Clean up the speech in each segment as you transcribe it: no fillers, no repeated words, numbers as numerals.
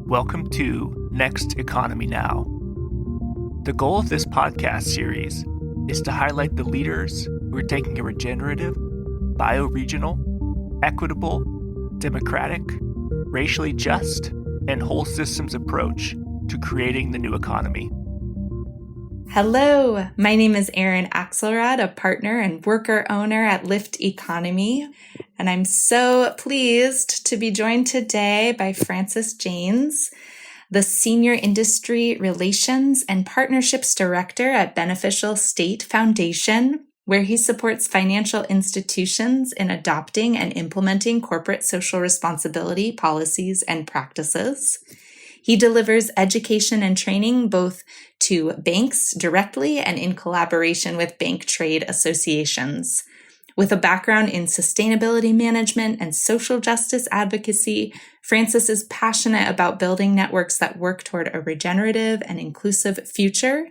Welcome to Next Economy Now. The goal of this podcast series is to highlight the leaders who are taking a regenerative, bioregional, equitable, democratic, racially just, and whole systems approach to creating the new economy. Hello, my name is Erin Axelrod, a partner and worker owner at Lift Economy, and I'm so pleased to be joined today by Francis Janes, the Senior Industry Relations and Partnerships Director at Beneficial State Foundation, where he supports financial institutions in adopting and implementing corporate social responsibility policies and practices. He delivers education and training both to banks directly and in collaboration with bank trade associations. With a background in sustainability management and social justice advocacy, Francis is passionate about building networks that work toward a regenerative and inclusive future.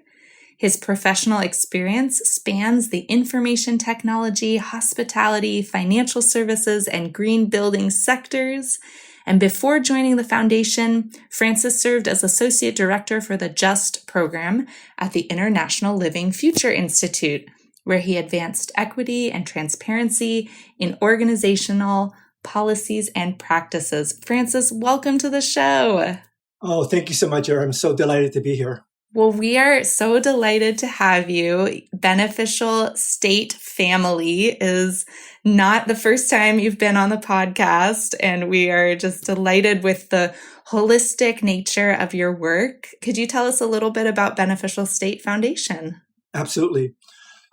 His professional experience spans the information technology, hospitality, financial services, and green building sectors. And before joining the foundation, Francis served as Associate Director for the JUST program at the International Living Future Institute, where he advanced equity and transparency in organizational policies and practices. Francis, welcome to the show. Oh, thank you so much, Erin. I'm so delighted to be here. Well, we are so delighted to have you. Beneficial State Family is not the first time you've been on the podcast, and we are just delighted with the holistic nature of your work. Could you tell us a little bit about Beneficial State Foundation? Absolutely.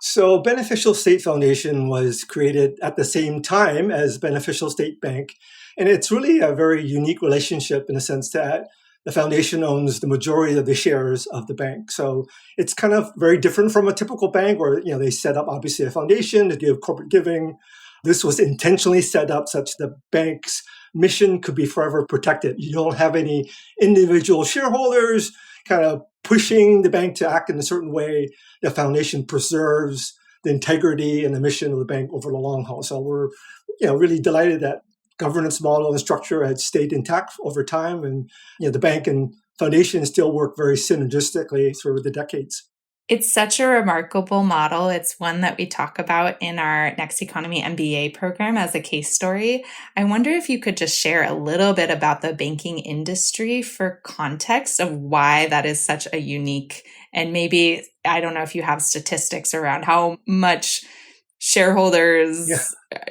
So Beneficial State Foundation was created at the same time as Beneficial State Bank, and it's really a very unique relationship in the sense that the foundation owns the majority of the shares of the bank. So it's kind of very different from a typical bank where, they set up obviously a foundation to give corporate giving. This was intentionally set up such the bank's mission could be forever protected. You don't have any individual shareholders kind of pushing the bank to act in a certain way. The foundation preserves the integrity and the mission of the bank over the long haul. So we're, really delighted that governance model and structure had stayed intact over time. And the bank and foundation still work very synergistically through the decades. It's such a remarkable model. It's one that we talk about in our Next Economy MBA program as a case story. I wonder if you could just share a little bit about the banking industry for context of why that is such a unique, and maybe, I don't know if you have statistics around how much shareholders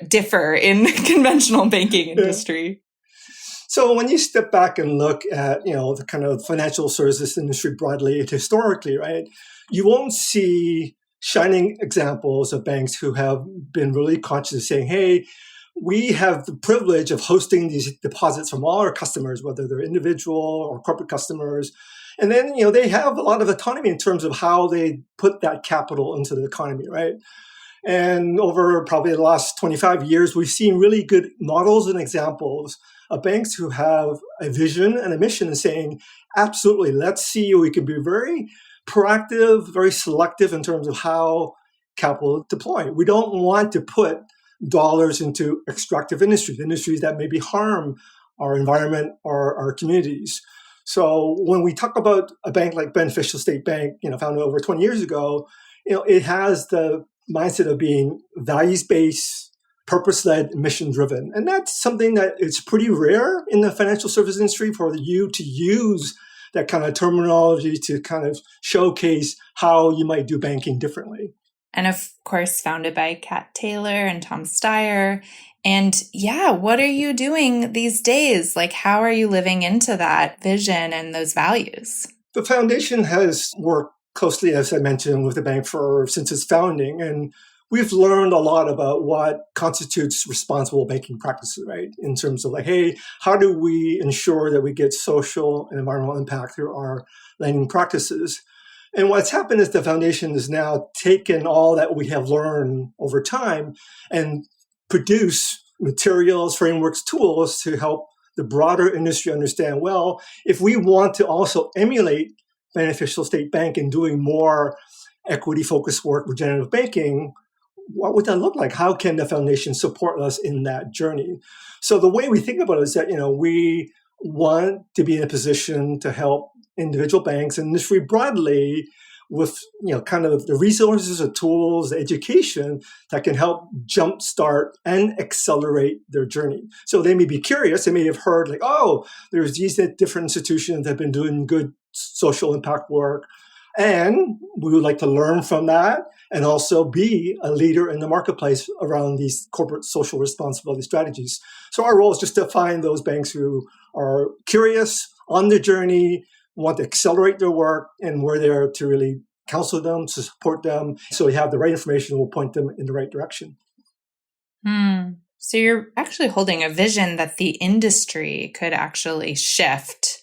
differ in the conventional banking industry. So when you step back and look at, the kind of financial services industry broadly, historically, right, you won't see shining examples of banks who have been really conscious of saying, hey, we have the privilege of hosting these deposits from all our customers, whether they're individual or corporate customers. And then, they have a lot of autonomy in terms of how they put that capital into the economy, right? And over probably the last 25 years, we've seen really good models and examples of banks who have a vision and a mission and saying, absolutely, let's see, we can be very proactive, very selective in terms of how capital deploy. We don't want to put dollars into extractive industries that maybe harm our environment or our communities. So when we talk about a bank like Beneficial State Bank, founded over 20 years ago, it has the mindset of being values-based, purpose-led, mission-driven. And that's something that is pretty rare in the financial service industry for you to use that kind of terminology to kind of showcase how you might do banking differently. And of course, founded by Kat Taylor and Tom Steyer. And what are you doing these days? Like, how are you living into that vision and those values? The foundation has worked closely, as I mentioned, with the bank since its founding. And we've learned a lot about what constitutes responsible banking practices, right? In terms of hey, how do we ensure that we get social and environmental impact through our lending practices? And what's happened is the foundation has now taken all that we have learned over time and produce materials, frameworks, tools to help the broader industry understand, well, if we want to also emulate Beneficial State Bank in doing more equity-focused work, regenerative banking, what would that look like? How can the foundation support us in that journey? So the way we think about it is that, we want to be in a position to help individual banks and industry broadly with kind of the resources, the tools, the education that can help jumpstart and accelerate their journey. So they may be curious. They may have heard like, oh, there's these different institutions that have been doing good social impact work. And we would like to learn from that and also be a leader in the marketplace around these corporate social responsibility strategies. So our role is just to find those banks who are curious on the journey, want to accelerate their work, and we're there to really counsel them, to support them. So we have the right information, we'll point them in the right direction. So you're actually holding a vision that the industry could actually shift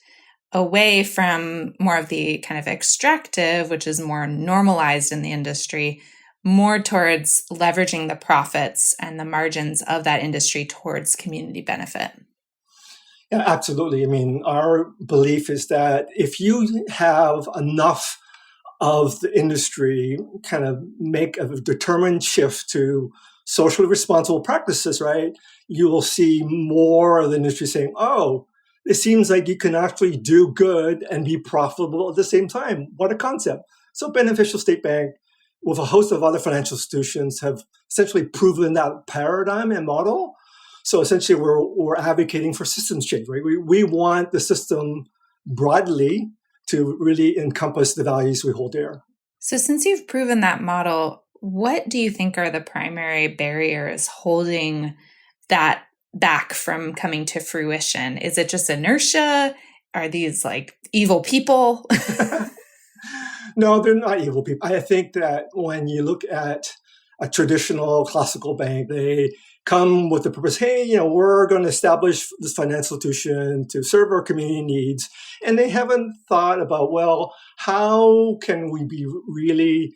away from more of the kind of extractive, which is more normalized in the industry, more towards leveraging the profits and the margins of that industry towards community benefit. Yeah, absolutely. I mean, our belief is that if you have enough of the industry kind of make a determined shift to socially responsible practices, right, you will see more of the industry saying, oh, it seems like you can actually do good and be profitable at the same time. What a concept. So Beneficial State Bank, with a host of other financial institutions, have essentially proven that paradigm and model. So essentially, we're advocating for systems change, right? We want the system broadly to really encompass the values we hold dear. So since you've proven that model, what do you think are the primary barriers holding that back from coming to fruition? Is it just inertia? Are these like evil people? No, they're not evil people. I think that when you look at a traditional classical bank, they come with the purpose, hey, we're going to establish this financial institution to serve our community needs. And they haven't thought about, well, how can we be really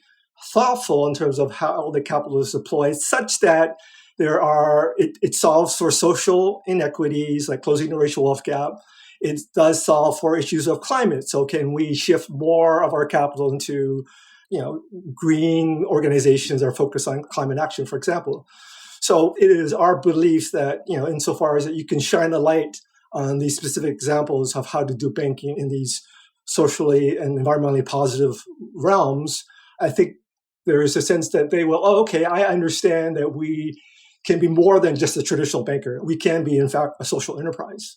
thoughtful in terms of how the capital is deployed such that it solves for social inequities, like closing the racial wealth gap. It does solve for issues of climate. So can we shift more of our capital into, green organizations that are focused on climate action, for example? So it is our belief that, insofar as that you can shine a light on these specific examples of how to do banking in these socially and environmentally positive realms, I think there is a sense that they will, okay, I understand that we can be more than just a traditional banker. We can be, in fact, a social enterprise.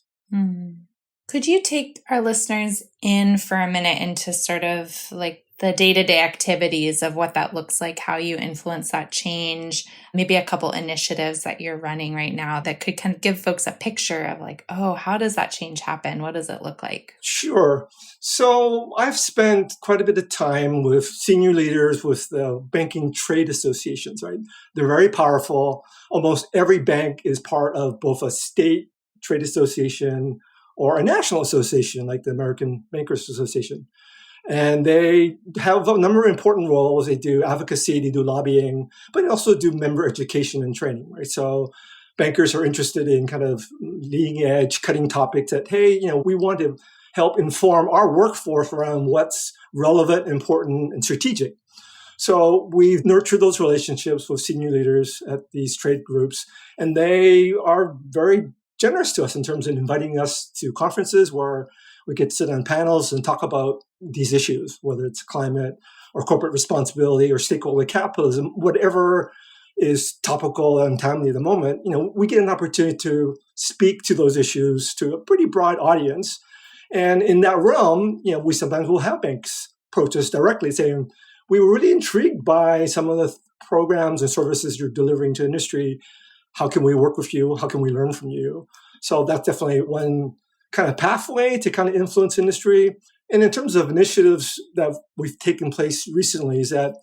Could you take our listeners in for a minute into sort of like the day-to-day activities of what that looks like, how you influence that change, maybe a couple initiatives that you're running right now that could kind of give folks a picture of like, oh, how does that change happen? What does it look like? Sure. So I've spent quite a bit of time with senior leaders with the banking trade associations, right? They're very powerful. Almost every bank is part of both a state trade association or a national association like the American Bankers Association. And they have a number of important roles. They do advocacy, they do lobbying, but they also do member education and training, right? So bankers are interested in kind of leading edge, cutting topics that, hey, we want to help inform our workforce around what's relevant, important, and strategic. So we've nurtured those relationships with senior leaders at these trade groups, and they are very generous to us in terms of inviting us to conferences where we get to sit on panels and talk about these issues, whether it's climate or corporate responsibility or stakeholder capitalism, whatever is topical and timely at the moment. We get an opportunity to speak to those issues to a pretty broad audience. And in that realm, we sometimes will have banks approach us directly saying, we were really intrigued by some of the programs and services you're delivering to industry. How can we work with you? How can we learn from you? So that's definitely one kind of pathway to kind of influence industry. And in terms of initiatives that we've taken place recently is that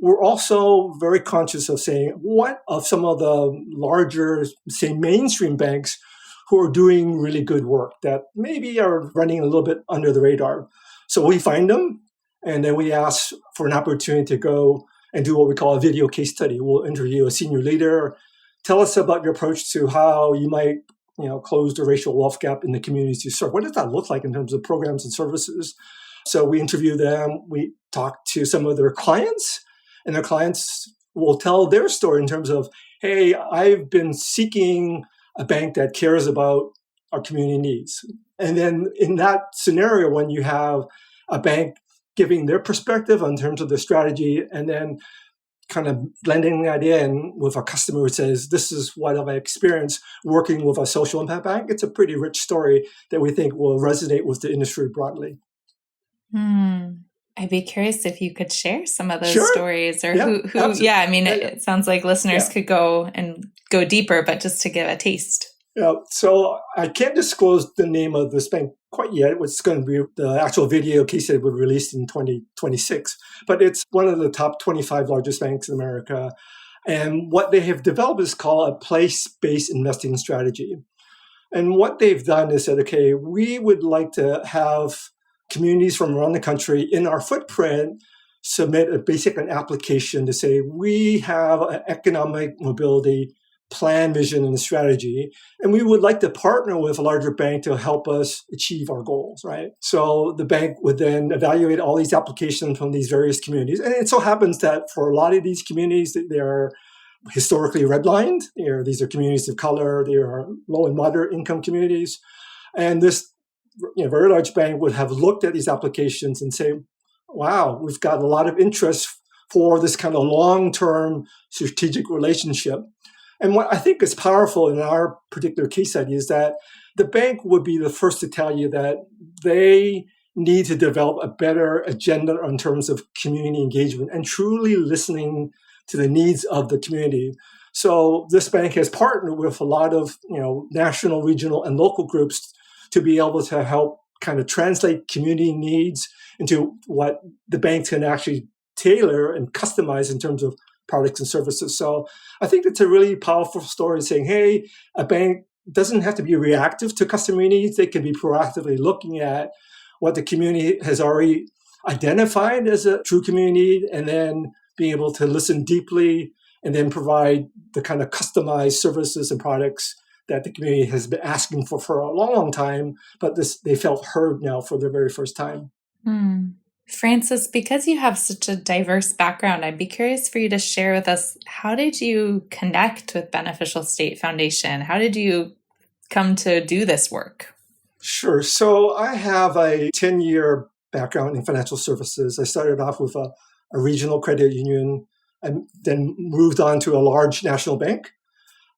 we're also very conscious of saying what of some of the larger, say, mainstream banks who are doing really good work that maybe are running a little bit under the radar. So we find them, and then we ask for an opportunity to go and do what we call a video case study. We'll interview a senior leader, tell us about your approach to how you might close the racial wealth gap in the communities you serve. What does that look like in terms of programs and services? So we interview them. We talk to some of their clients, and their clients will tell their story in terms of, hey, I've been seeking a bank that cares about our community needs. And then in that scenario, when you have a bank giving their perspective in terms of the strategy and then kind of blending that in with a customer who says, this is what I've experienced working with a social impact bank, it's a pretty rich story that we think will resonate with the industry broadly. I'd be curious if you could share some of those Sure. stories or Yeah, who absolutely. yeah, I mean, it sounds like listeners Yeah. could go deeper, but just to give a taste. Yeah, so I can't disclose the name of this bank quite yet. It's going to be the actual video case study will be released in 2026. But it's one of the top 25 largest banks in America. And what they have developed is called a place-based investing strategy. And what they've done is said, okay, we would like to have communities from around the country in our footprint submit an application to say, we have an economic mobility plan, vision, and strategy, and we would like to partner with a larger bank to help us achieve our goals, right? So the bank would then evaluate all these applications from these various communities. And it so happens that for a lot of these communities, they are historically redlined. These are communities of color. They are low and moderate income communities. And this very large bank would have looked at these applications and say, wow, we've got a lot of interest for this kind of long-term strategic relationship. And what I think is powerful in our particular case study is that the bank would be the first to tell you that they need to develop a better agenda in terms of community engagement and truly listening to the needs of the community. So this bank has partnered with a lot of national, regional, and local groups to be able to help kind of translate community needs into what the banks can actually tailor and customize in terms of products and services. So I think it's a really powerful story saying, hey, a bank doesn't have to be reactive to customer needs. They can be proactively looking at what the community has already identified as a true community and then being able to listen deeply and then provide the kind of customized services and products that the community has been asking for a long, long time, but they felt heard now for the very first time. Francis, because you have such a diverse background, I'd be curious for you to share with us, how did you connect with Beneficial State Foundation? How did you come to do this work? Sure. So I have a 10-year background in financial services. I started off with a regional credit union and then moved on to a large national bank.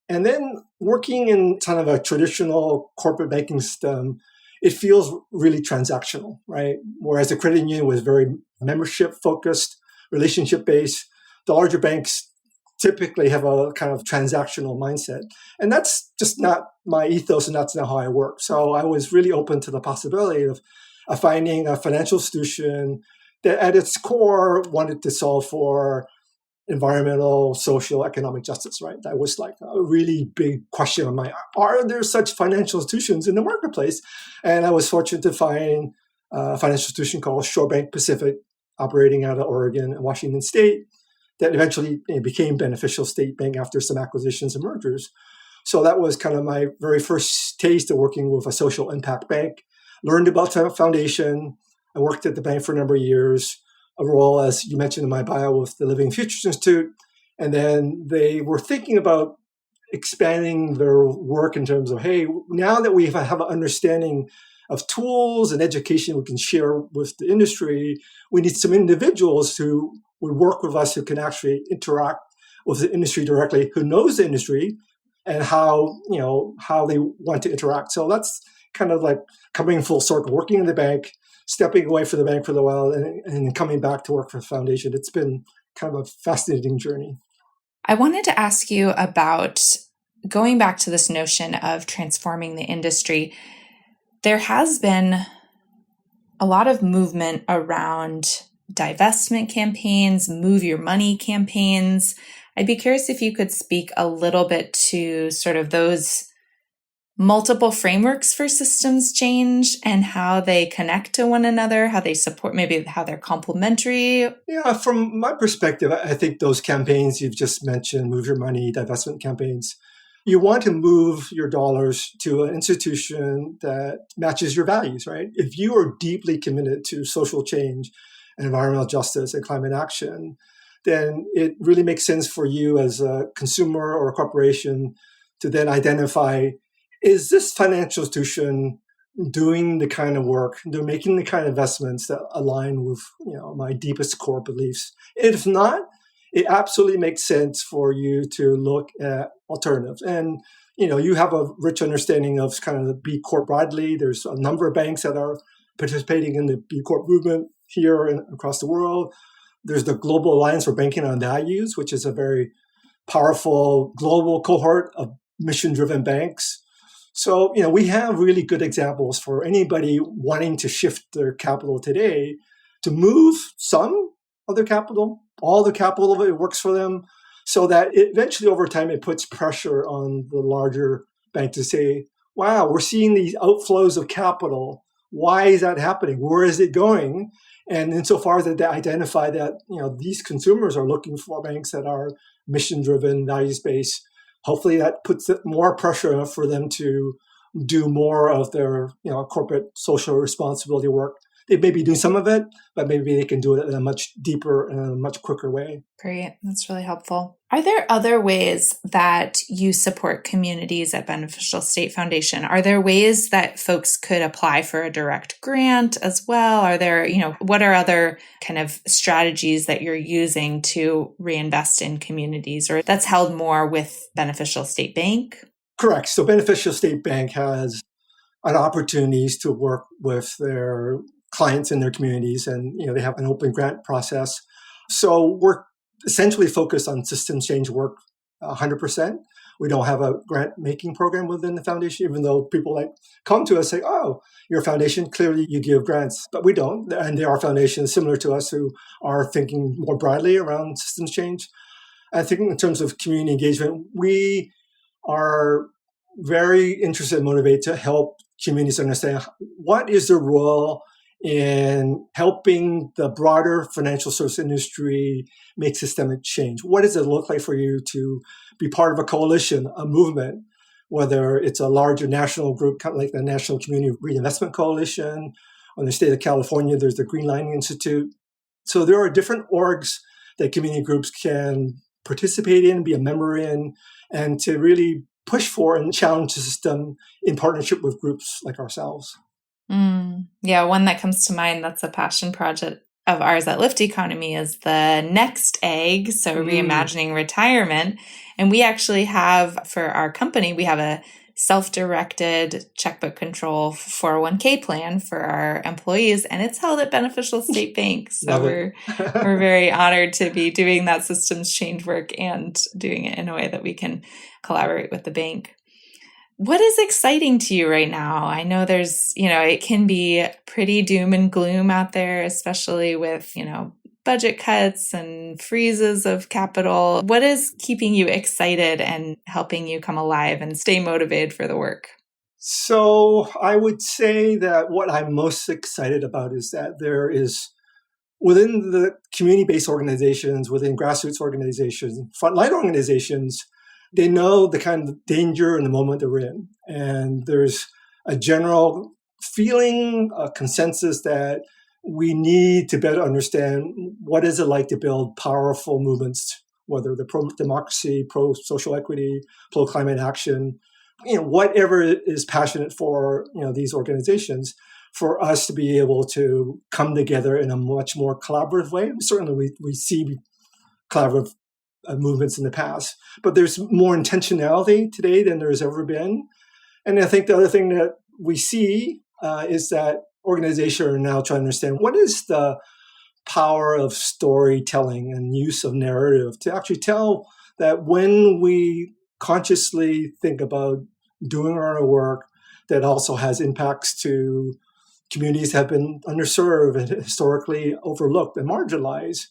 And then working in kind of a traditional corporate banking system, it feels really transactional, right? Whereas the credit union was very membership focused, relationship based, the larger banks typically have a kind of transactional mindset. And that's just not my ethos and that's not how I work. So I was really open to the possibility of finding a financial institution that at its core wanted to solve for environmental, social, economic justice, right? That was like a really big question on my, are there such financial institutions in the marketplace? And I was fortunate to find a financial institution called Shore Bank Pacific, operating out of Oregon and Washington State, that eventually became Beneficial State Bank after some acquisitions and mergers. So that was kind of my very first taste of working with a social impact bank. Learned about the foundation. I worked at the bank for a number of years, a role, as you mentioned in my bio, with the Living Futures Institute. And then they were thinking about expanding their work in terms of, hey, now that we have an understanding of tools and education we can share with the industry, we need some individuals who would work with us who can actually interact with the industry directly, who knows the industry and how they want to interact. So that's kind of like coming full circle, working in the bank, stepping away from the bank for a while, and coming back to work for the foundation. It's been kind of a fascinating journey. I wanted to ask you about going back to this notion of transforming the industry. There has been a lot of movement around divestment campaigns, move your money campaigns. I'd be curious if you could speak a little bit to sort of those multiple frameworks for systems change and how they connect to one another, how they support, maybe how they're complementary. Yeah, from my perspective, I think those campaigns you've just mentioned, move your money, divestment campaigns, you want to move your dollars to an institution that matches your values, right? If you are deeply committed to social change and environmental justice and climate action, then it really makes sense for you as a consumer or a corporation to then identify, is this financial institution doing the kind of work, they're making the kind of investments that align with my deepest core beliefs. If not, it absolutely makes sense for you to look at alternatives. And you have a rich understanding of kind of the B Corp broadly. There's a number of banks that are participating in the B Corp movement here and across the world. There's the Global Alliance for Banking on Values, which is a very powerful global cohort of mission-driven banks. So, we have really good examples for anybody wanting to shift their capital today to move some of their capital, all the capital of it works for them, so that eventually over time it puts pressure on the larger bank to say, wow, we're seeing these outflows of capital. Why is that happening? Where is it going? And insofar as they identify that these consumers are looking for banks that are mission-driven, values-based, hopefully that puts more pressure for them to do more of their corporate social responsibility work. They may be doing some of it, but maybe they can do it in a much deeper and a much quicker way. Great. That's really helpful. Are there other ways that you support communities at Beneficial State Foundation? Are there ways that folks could apply for a direct grant as well? Are there, what are other kind of strategies that you're using to reinvest in communities, or that's held more with Beneficial State Bank? Correct. So Beneficial State Bank has an opportunities to work with their clients in their communities, and they have an open grant process. So we're essentially focused on systems change work 100%. We don't have a grant making program within the foundation, even though people come to us say, oh, you're a foundation, clearly you give grants, but we don't. And there are foundations similar to us who are thinking more broadly around systems change. I think in terms of community engagement, we are very interested and motivated to help communities understand what is their role in helping the broader financial service industry make systemic change. What does it look like for you to be part of a coalition, a movement, whether it's a larger national group, kind of like the National Community Reinvestment Coalition, or in the state of California, there's the Green Lining Institute. So there are different orgs that community groups can participate in, be a member in, and to really push for and challenge the system in partnership with groups like ourselves. Yeah, one that comes to mind that's a passion project of ours at Lift Economy is the Next Egg, so reimagining retirement. And we actually have, for our company, we have a self-directed checkbook control 401k plan for our employees, and it's held at Beneficial State Bank. So we're very honored to be doing that systems change work and doing it in a way that we can collaborate with the bank. What is exciting to you right now? I know there's, it can be pretty doom and gloom out there, especially with, budget cuts and freezes of capital. What is keeping you excited and helping you come alive and stay motivated for the work? So I would say that what I'm most excited about is that there is, within the community-based organizations, within grassroots organizations, frontline organizations, they know the kind of danger in the moment they're in. And there's a general feeling, a consensus that we need to better understand what is it like to build powerful movements, whether they're pro-democracy, pro-social equity, pro-climate action, whatever is passionate for these organizations, for us to be able to come together in a much more collaborative way. Certainly we see collaborative movements in the past, but there's more intentionality today than there's ever been. And I think the other thing that we see is that organizations are now trying to understand what is the power of storytelling and use of narrative to actually tell that when we consciously think about doing our work that also has impacts to communities that have been underserved and historically overlooked and marginalized.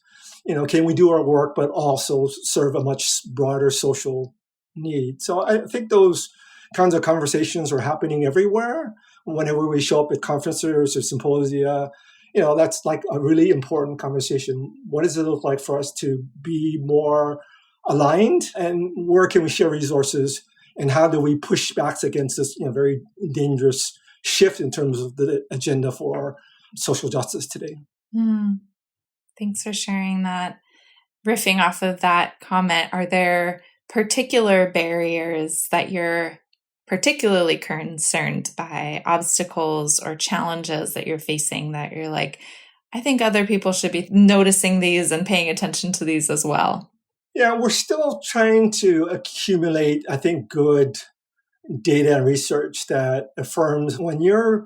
Can we do our work, but also serve a much broader social need? So I think those kinds of conversations are happening everywhere. Whenever we show up at conferences or symposia, that's like a really important conversation. What does it look like for us to be more aligned, and where can we share resources, and how do we push back against this very dangerous shift in terms of the agenda for social justice today? Thanks for sharing that. Riffing off of that comment, are there particular barriers that you're particularly concerned by obstacles or challenges that you're facing that you're like, I think other people should be noticing these and paying attention to these as well? Yeah, we're still trying to accumulate, I think, good data and research that affirms when you're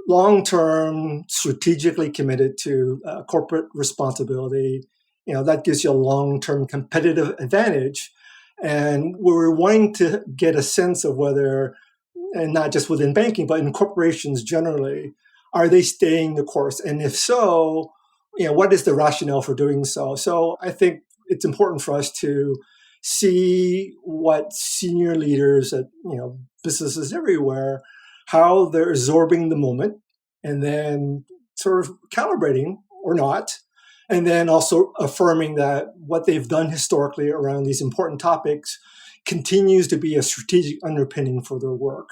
long-term, strategically committed to corporate responsibility, that gives you a long-term competitive advantage. And we're wanting to get a sense of whether, and not just within banking, but in corporations generally, are they staying the course? And if so, what is the rationale for doing so? So I think it's important for us to see what senior leaders at businesses everywhere, how they're absorbing the moment and then sort of calibrating or not. And then also affirming that what they've done historically around these important topics continues to be a strategic underpinning for their work.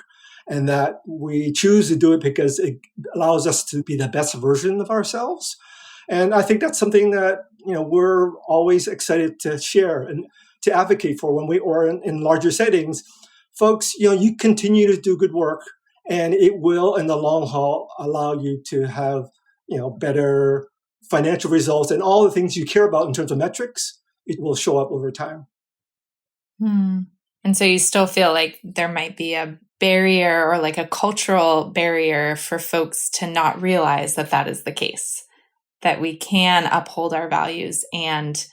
And that we choose to do it because it allows us to be the best version of ourselves. And I think that's something that, we're always excited to share and to advocate for when we are in larger settings. Folks, you continue to do good work and it will, in the long haul, allow you to have, better financial results and all the things you care about in terms of metrics. It will show up over time. And so you still feel like there might be a barrier or like a cultural barrier for folks to not realize that that is the case, that we can uphold our values and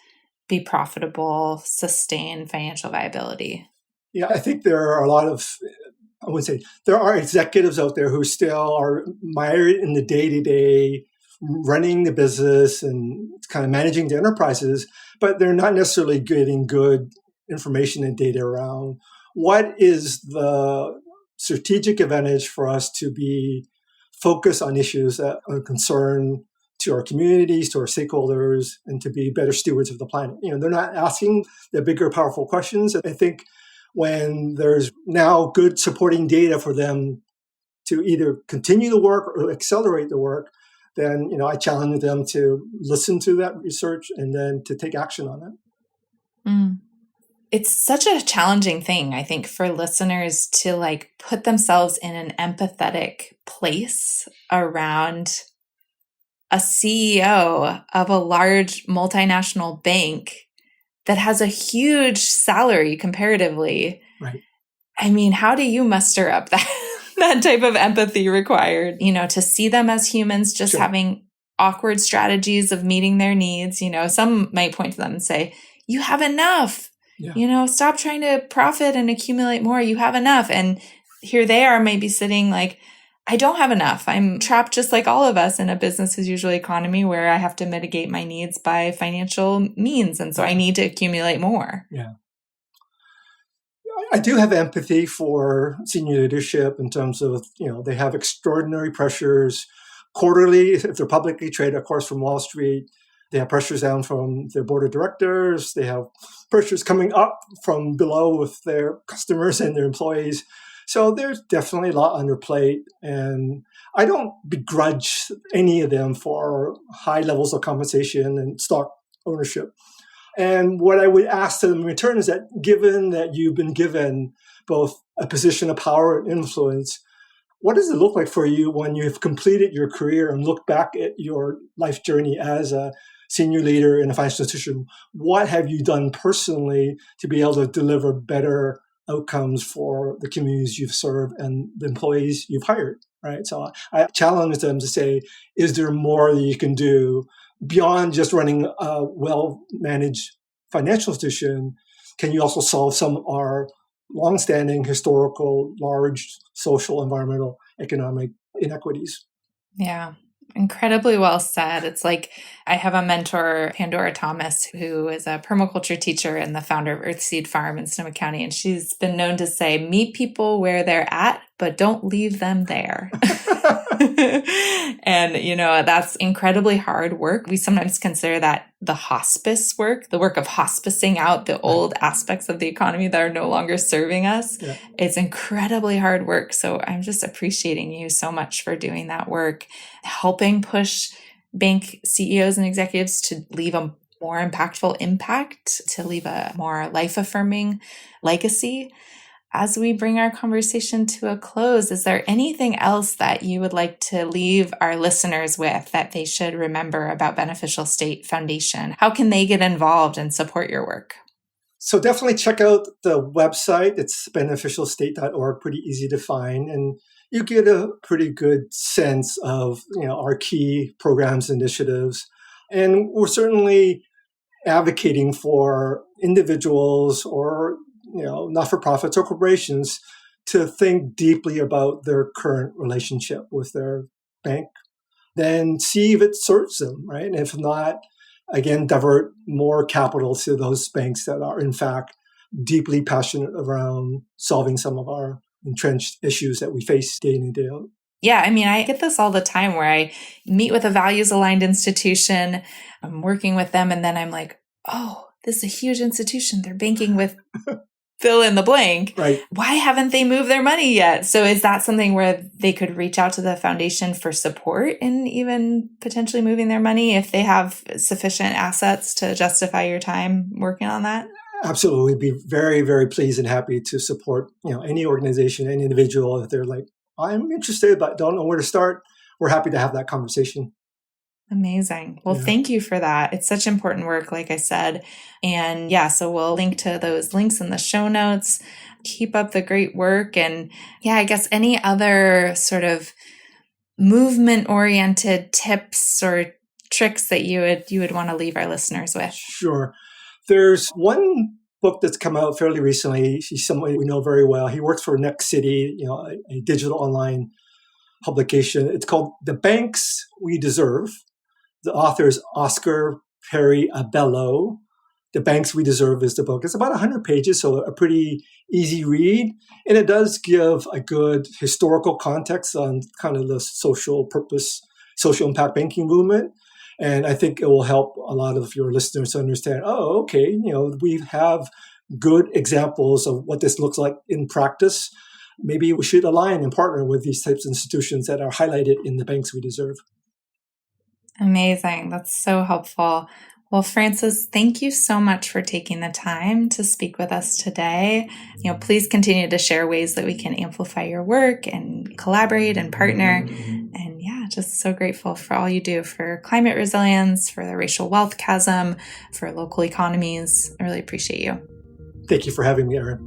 be profitable, sustain financial viability. Yeah, I think there are a lot of, I would say, there are executives out there who still are mired in the day-to-day running the business and kind of managing the enterprises, but they're not necessarily getting good information and data around what is the strategic advantage for us to be focused on issues that are concern to our communities, to our stakeholders, and to be better stewards of the planet. They're not asking the bigger, powerful questions. I think when there's now good supporting data for them to either continue the work or accelerate the work, then I challenge them to listen to that research and then to take action on it. It's such a challenging thing, I think, for listeners to put themselves in an empathetic place around a CEO of a large multinational bank that has a huge salary comparatively. Right. I mean, how do you muster up that type of empathy required, to see them as humans just Sure. having awkward strategies of meeting their needs? Some might point to them and say, you have enough. Yeah. Stop trying to profit and accumulate more. You have enough. And here they are maybe sitting like, I don't have enough. I'm trapped just like all of us in a business as usual economy where I have to mitigate my needs by financial means. And so I need to accumulate more. Yeah. I do have empathy for senior leadership in terms of, they have extraordinary pressures quarterly, if they're publicly traded, of course, from Wall Street. They have pressures down from their board of directors. They have pressures coming up from below with their customers and their employees. So there's definitely a lot on their plate. And I don't begrudge any of them for high levels of compensation and stock ownership. And what I would ask them in return is that given that you've been given both a position of power and influence, what does it look like for you when you've completed your career and look back at your life journey as a senior leader in a financial institution? What have you done personally to be able to deliver better outcomes for the communities you've served and the employees you've hired, right? So I challenge them to say, is there more that you can do beyond just running a well-managed financial institution? Can you also solve some of our longstanding historical, large social, environmental, economic inequities? Yeah. Incredibly well said. It's like I have a mentor, Pandora Thomas, who is a permaculture teacher and the founder of Earthseed Farm in Sonoma County. And she's been known to say, meet people where they're at, but don't leave them there. And, that's incredibly hard work. We sometimes consider that the hospice work, the work of hospicing out the old aspects of the economy that are no longer serving us. Yeah. It's incredibly hard work. So I'm just appreciating you so much for doing that work, helping push bank CEOs and executives to leave a more impactful impact, to leave a more life-affirming legacy. as we bring our conversation to a close, is there anything else that you would like to leave our listeners with that they should remember about Beneficial State Foundation? How can they get involved and support your work? So definitely check out the website. It's beneficialstate.org, pretty easy to find. And you get a pretty good sense of our key programs, initiatives. And we're certainly advocating for individuals or not-for-profits or corporations to think deeply about their current relationship with their bank, then see if it serves them, right? And if not, again, divert more capital to those banks that are, in fact, deeply passionate around solving some of our entrenched issues that we face day in and day out. Yeah, I mean, I get this all the time where I meet with a values-aligned institution, I'm working with them, and then I'm like, oh, this is a huge institution. They're banking with fill in the blank. Right. Why haven't they moved their money yet? So is that something where they could reach out to the foundation for support in even potentially moving their money if they have sufficient assets to justify your time working on that? Absolutely. Be very, very pleased and happy to support, any organization, any individual if they're like, I'm interested, but don't know where to start. We're happy to have that conversation. Amazing. Well, Thank you for that. It's such important work, like I said. And so we'll link to those links in the show notes. Keep up the great work. And I guess any other sort of movement-oriented tips or tricks that you would want to leave our listeners with? Sure. There's one book that's come out fairly recently. He's somebody we know very well. He works for Next City, a digital online publication. It's called The Banks We Deserve. The author is Oscar Perry Abello. The Banks We Deserve is the book. It's about 100 pages, so a pretty easy read. And it does give a good historical context on kind of the social purpose, social impact banking movement. And I think it will help a lot of your listeners to understand, we have good examples of what this looks like in practice. Maybe we should align and partner with these types of institutions that are highlighted in The Banks We Deserve. Amazing. That's so helpful. Well, Francis, thank you so much for taking the time to speak with us today. Please continue to share ways that we can amplify your work and collaborate and partner. And just so grateful for all you do for climate resilience, for the racial wealth chasm, for local economies. I really appreciate you. Thank you for having me, Erin.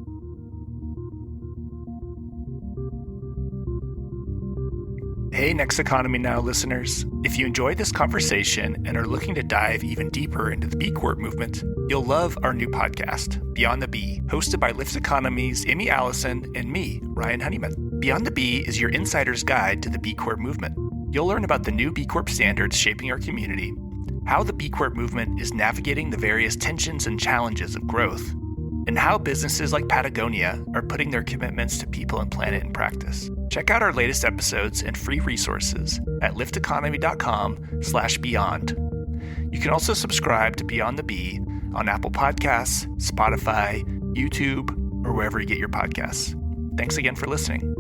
Hey, Next Economy Now listeners. If you enjoyed this conversation and are looking to dive even deeper into the B Corp movement, you'll love our new podcast, Beyond the B, hosted by Lyft Economy's Amy Allison and me, Ryan Honeyman. Beyond the B is your insider's guide to the B Corp movement. You'll learn about the new B Corp standards shaping our community, how the B Corp movement is navigating the various tensions and challenges of growth, and how businesses like Patagonia are putting their commitments to people and planet in practice. Check out our latest episodes and free resources at lifteconomy.com/beyond. You can also subscribe to Beyond the B on Apple Podcasts, Spotify, YouTube, or wherever you get your podcasts. Thanks again for listening.